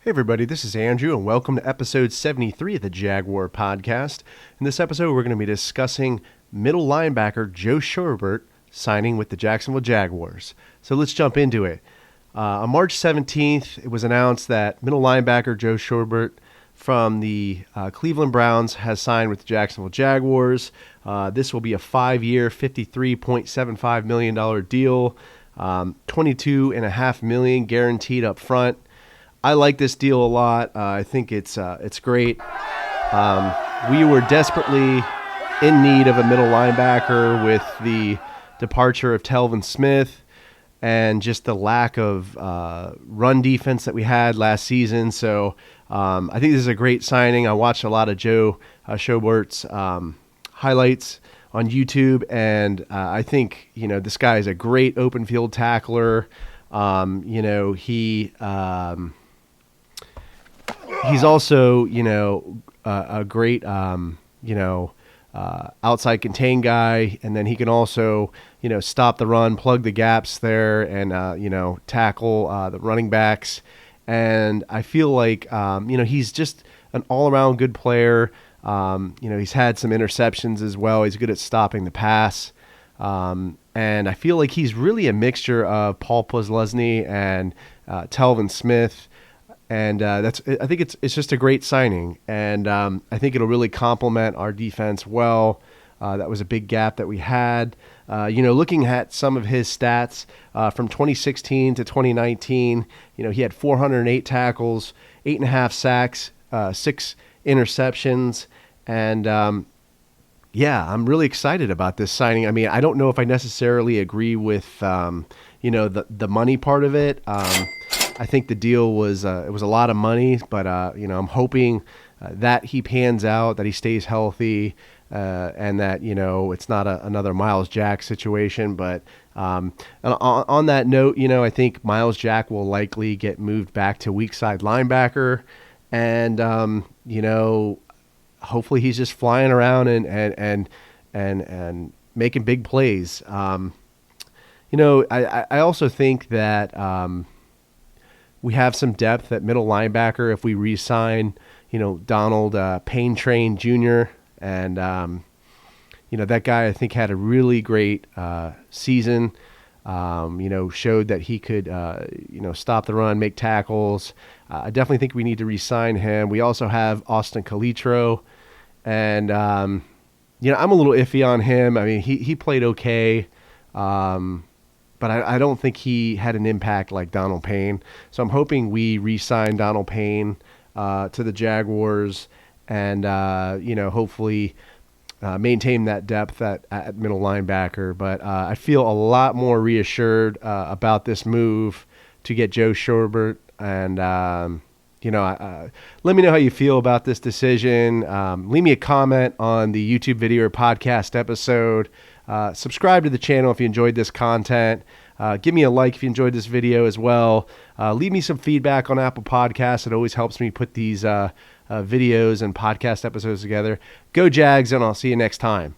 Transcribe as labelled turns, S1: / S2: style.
S1: Hey everybody, this is Andrew and welcome to episode 73 of the Jaguar podcast. In this episode, we're going to be discussing middle linebacker Joe Schobert signing with the Jacksonville Jaguars. So let's jump into it. On March 17th, it was announced that middle linebacker Joe Schobert from the Cleveland Browns has signed with the Jacksonville Jaguars. This will be a 5-year, $53.75 million deal, $22.5 million guaranteed up front. I like this deal a lot. I think it's great. We were desperately in need of a middle linebacker with the departure of Telvin Smith and just the lack of run defense that we had last season. So I think this is a great signing. I watched a lot of Joe Schobert's highlights on YouTube, and I think this guy is a great open field tackler. He's also, a great, outside contain guy, and then he can also, stop the run, plug the gaps there, and, tackle the running backs. And I feel like, he's just an all-around good player. He's had some interceptions as well. He's good at stopping the pass. And I feel like he's really a mixture of Paul Posluszny and Telvin Smith. And I think it's just a great signing, and I think it'll really complement our defense well. That was a big gap that we had. Looking at some of his stats from 2016 to 2019, he had 408 tackles, 8.5 sacks, 6 interceptions, and I'm really excited about this signing. I mean, I don't know if I necessarily agree with the money part of it. I think the deal was it was a lot of money, but I'm hoping that he pans out, that he stays healthy, and that it's not another Myles Jack situation. But on that note, I think Myles Jack will likely get moved back to weak side linebacker, and hopefully he's just flying around and making big plays. I also think that. We have some depth at middle linebacker if we re-sign, Donald Payne Train Jr. And, that guy I think had a really great season, showed that he could, stop the run, make tackles. I definitely think we need to re-sign him. We also have Austin Calitro. And, I'm a little iffy on him. I mean, he played okay. But I don't think he had an impact like Donald Payne. So I'm hoping we re-sign Donald Payne to the Jaguars and, hopefully maintain that depth at middle linebacker. But I feel a lot more reassured about this move to get Joe Schobert. And, let me know how you feel about this decision. Leave me a comment on the YouTube video or podcast episode. Subscribe to the channel if you enjoyed this content. Give me a like if you enjoyed this video as well. Leave me some feedback on Apple Podcasts. It always helps me put these videos and podcast episodes together. Go Jags, and I'll see you next time.